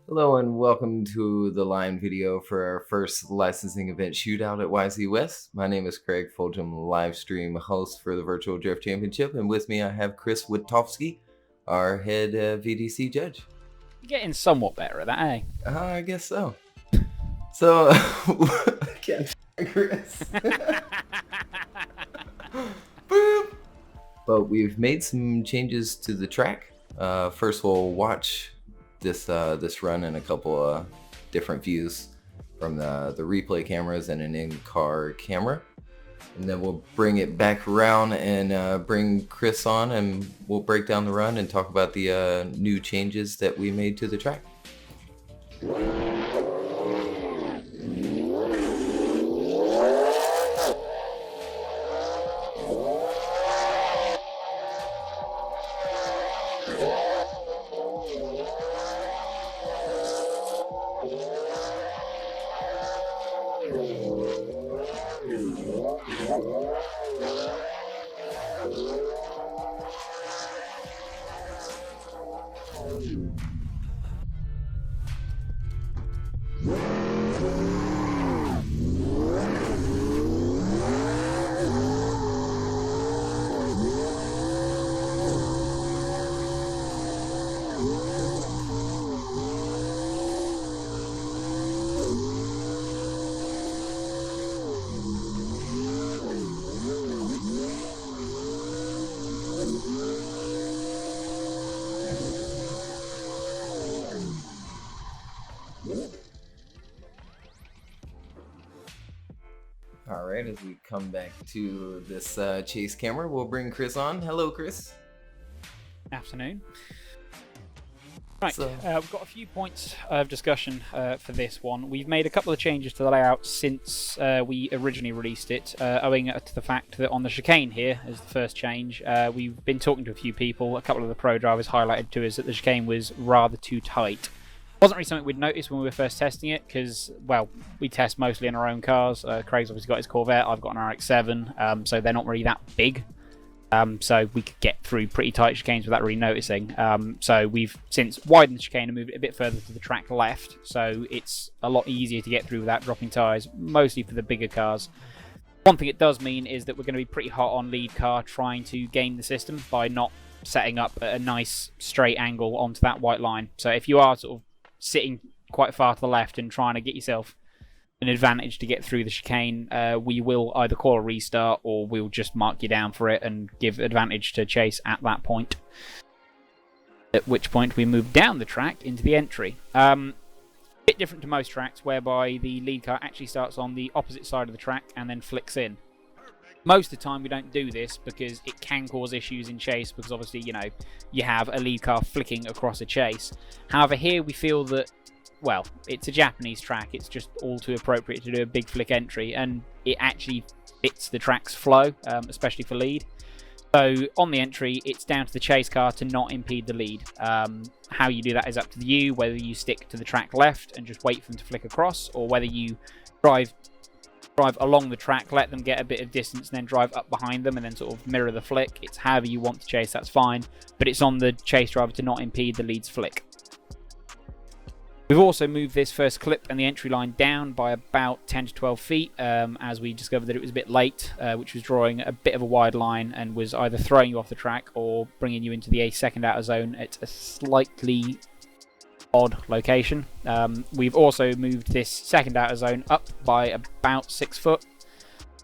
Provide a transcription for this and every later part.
Hello and welcome to the line video for our first licensing event shootout at YZ West. My name is Craig Fulghum, live stream host for the Virtual Drift Championship, and with me I have Chris Wiltowski, our head VDC judge. You're getting somewhat better at that, eh? I guess so. So, Chris. Boop. But we've made some changes to the track. First, we'll watch this run in a couple different views from the replay cameras and an in-car camera, and then we'll bring it back around and bring Chris on, and we'll break down the run and talk about the new changes that we made to the track. Alright, as we come back to this chase camera, we'll bring Chris on. Hello, Chris. Afternoon. Right, So- we've got a few points of discussion for this one. We've made a couple of changes to the layout since we originally released it, owing to the fact that on the chicane here is the first change. We've been talking to a few people. A couple of the pro drivers highlighted to us that the chicane was rather too tight. Wasn't really something we'd noticed when we were first testing it because, well, we test mostly in our own cars. Craig's obviously got his Corvette, I've got an RX-7, so they're not really that big. So we could get through pretty tight chicanes without really noticing. So we've since widened the chicane and moved it a bit further to the track left, so it's a lot easier to get through without dropping tyres, mostly for the bigger cars. One thing it does mean is that we're going to be pretty hot on lead car trying to game the system by not setting up a nice straight angle onto that white line. So if you are sort of sitting quite far to the left and trying to get yourself an advantage to get through the chicane, we will either call a restart or we'll just mark you down for it and give advantage to chase at that point. At which point we move down the track into the entry. Bit different to most tracks whereby the lead car actually starts on the opposite side of the track and then flicks in. Most of the time we don't do this because it can cause issues in chase because obviously, you know, you have a lead car flicking across a chase. However, here we feel that, well, it's a Japanese track, it's just all too appropriate to do a big flick entry, and it actually fits the track's flow, especially for lead. So on the entry, it's down to the chase car to not impede the lead. How you do that is up to you, whether you stick to the track left and just wait for them to flick across, or whether you drive along the track, let them get a bit of distance, and then drive up behind them and then sort of mirror the flick. It's however you want to chase, that's fine, but it's on the chase driver to not impede the lead's flick. We've also moved this first clip and the entry line down by about 10 to 12 feet as we discovered that it was a bit late, which was drawing a bit of a wide line and was either throwing you off the track or bringing you into the second outer zone at a slightly odd location. We've also moved this second outer zone up by about 6 foot.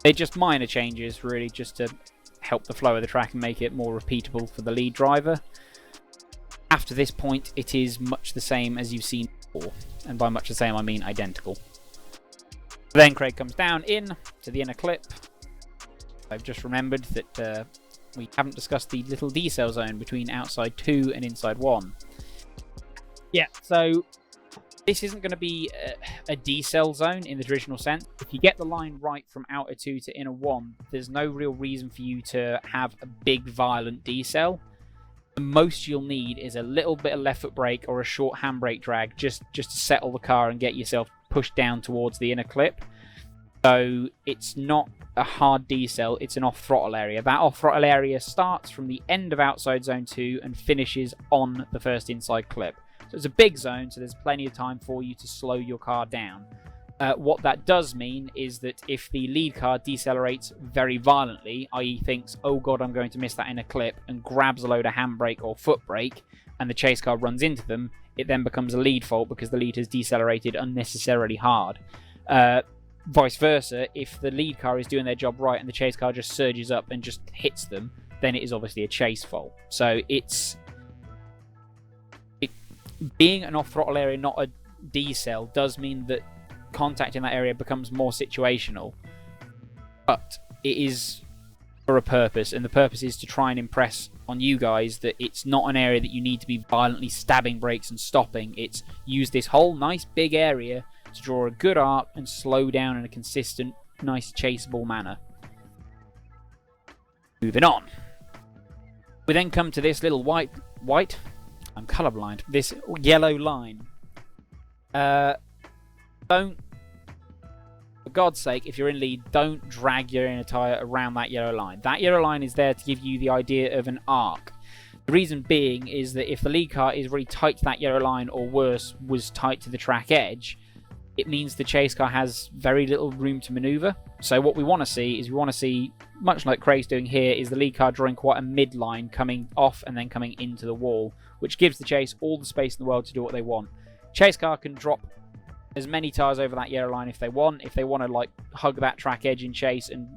They're just minor changes, really, just to help the flow of the track and make it more repeatable for the lead driver. After this point, it is much the same as you've seen before, and by much the same I mean identical. Then Craig comes down in to the inner clip. I've just remembered that we haven't discussed the little decel zone between outside 2 and inside 1. Yeah, so this isn't going to be a decel zone in the traditional sense. If you get the line right from outer 2 to inner 1, there's no real reason for you to have a big violent decel. The most you'll need is a little bit of left foot brake or a short handbrake drag just to settle the car and get yourself pushed down towards the inner clip. So it's not a hard decel, it's an off throttle area. That off throttle area starts from the end of outside zone 2 and finishes on the first inside clip. So So it's a big zone, so there's plenty of time for you to slow your car down. What that does mean is that if the lead car decelerates very violently, i.e. thinks, oh god, I'm going to miss that in a clip, and grabs a load of handbrake or foot brake, and the chase car runs into them, it then becomes a lead fault because the lead has decelerated unnecessarily hard. Vice versa, if the lead car is doing their job right and the chase car just surges up and just hits them, then it is obviously a chase fault. So being an off-throttle area, not a decel, does mean that contact in that area becomes more situational, but it is for a purpose, and the purpose is to try and impress on you guys that it's not an area that you need to be violently stabbing brakes and stopping. It's use this whole nice big area to draw a good arc and slow down in a consistent, nice chaseable manner. Moving on, we then come to this little white, I'm colourblind, this yellow line. Don't, for God's sake, if you're in lead, don't drag your inner tyre around that yellow line. That yellow line is there to give you the idea of an arc. The reason being is that if the lead car is really tight to that yellow line, or worse, was tight to the track edge, it means the chase car has very little room to manoeuvre. So what we want to see is, much like Craig's doing here, is the lead car drawing quite a midline, coming off and then coming into the wall, which gives the chase all the space in the world to do what they want. Chase car can drop as many tyres over that yellow line if they want. If they want to like hug that track edge in chase and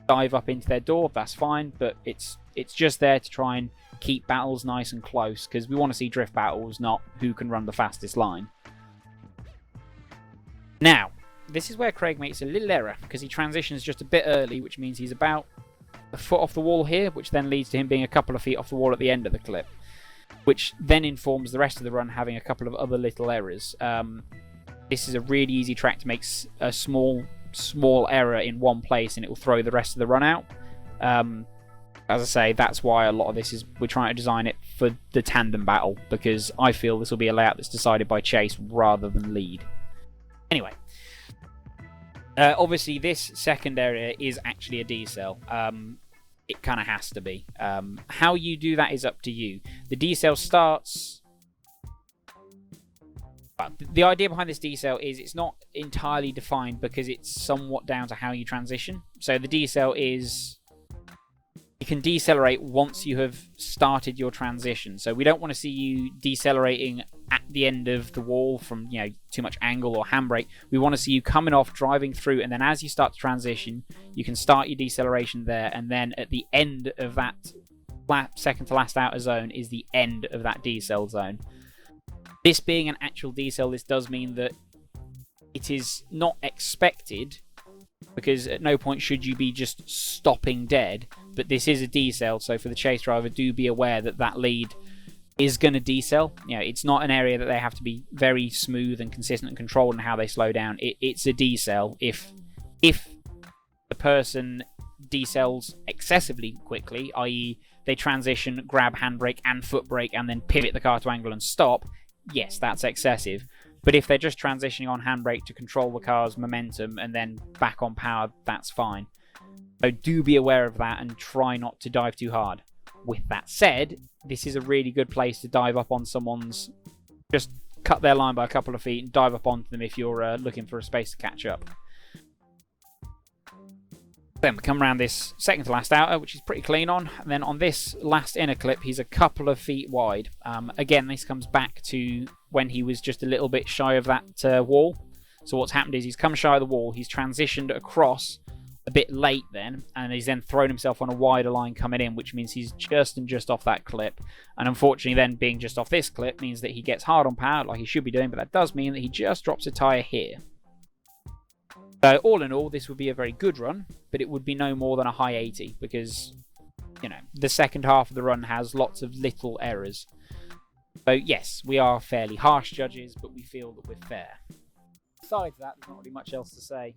dive up into their door, that's fine, but it's just there to try and keep battles nice and close, because we want to see drift battles, not who can run the fastest line. Now, this is where Craig makes a little error, because he transitions just a bit early, which means he's about a foot off the wall here, which then leads to him being a couple of feet off the wall at the end of the clip, which then informs the rest of the run having a couple of other little errors. This is a really easy track to make a small error in one place, and it will throw the rest of the run out. As I say, that's why a lot of this is, we're trying to design it for the tandem battle, because I feel this will be a layout that's decided by chase rather than lead. Anyway, obviously this second area is actually a decel. It kind of has to be. How you do that is up to you. The decel starts... The idea behind this decel is it's not entirely defined, because it's somewhat down to how you transition. So the decel is... You can decelerate once you have started your transition. So we don't want to see you decelerating at the end of the wall from, too much angle or handbrake. We want to see you coming off, driving through, and then as you start to transition, you can start your deceleration there, and then at the end of that second to last outer zone is the end of that decel zone. This being an actual decel, this does mean that it is not expected, because at no point should you be just stopping dead, but this is a decel, so for the chase driver, do be aware that that lead is going to decel. It's not an area that they have to be very smooth and consistent and controlled in how they slow down. It's a decel. If the person decels excessively quickly, i.e. they transition, grab handbrake and foot brake, and then pivot the car to angle and stop, yes, that's excessive. But if they're just transitioning on handbrake to control the car's momentum and then back on power, that's fine. So do be aware of that and try not to dive too hard. With that said, this is a really good place to dive up on someone's... Just cut their line by a couple of feet and dive up onto them if you're looking for a space to catch up. Then we come around this second to last outer, which is pretty clean on. And then on this last inner clip, he's a couple of feet wide. Again, this comes back to when he was just a little bit shy of that wall. So what's happened is he's come shy of the wall, he's transitioned across a bit late then, and he's then thrown himself on a wider line coming in, which means he's just off that clip. And unfortunately then, being just off this clip means that he gets hard on power like he should be doing, but that does mean that he just drops a tyre here. So all in all, this would be a very good run, but it would be no more than a high 80, because, the second half of the run has lots of little errors. So yes, we are fairly harsh judges, but we feel that we're fair. Besides that, there's not really much else to say.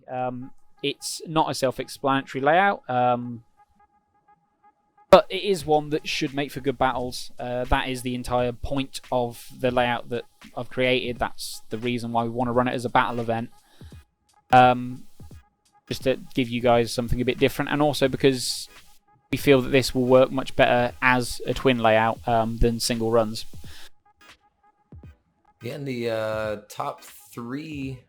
It's not a self-explanatory layout, but it is one that should make for good battles. That is the entire point of the layout that I've created. That's the reason why we want to run it as a battle event. Just to give you guys something a bit different, and also because we feel that this will work much better as a twin layout than single runs. Yeah, and the top 3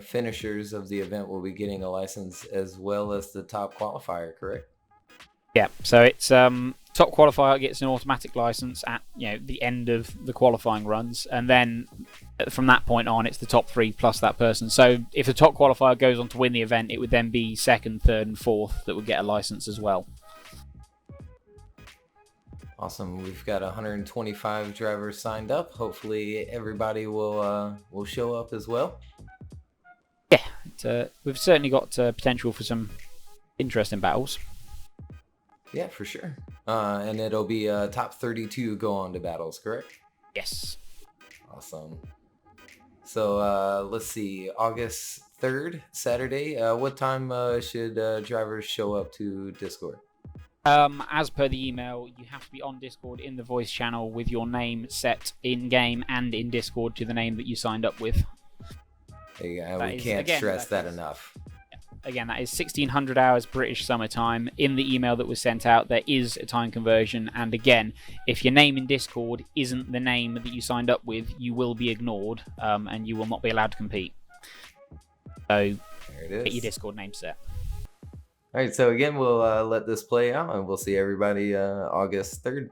finishers of the event will be getting a license, as well as the top qualifier, correct? Yeah, so it's top qualifier gets an automatic license at the end of the qualifying runs, and then from that point on, it's the top 3 plus that person. So if the top qualifier goes on to win the event, it would then be second, third, and fourth that would get a license as well. Awesome. We've got 125 drivers signed up. Hopefully, everybody will show up as well. Yeah, we've certainly got potential for some interesting battles. Yeah, for sure. And it'll be top 32 go on to battles, correct? Yes. Awesome. So let's see, August 3rd, Saturday. What time should drivers show up to Discord? As per the email, you have to be on Discord in the voice channel with your name set in-game and in Discord to the name that you signed up with. We can't stress that enough. Again, that is 1600 hours British summertime. In the email that was sent out, there is a time conversion. And again, if your name in Discord isn't the name that you signed up with, you will be ignored and you will not be allowed to compete. So, get your Discord name set. All right, so again, we'll let this play out, and we'll see everybody August 3rd.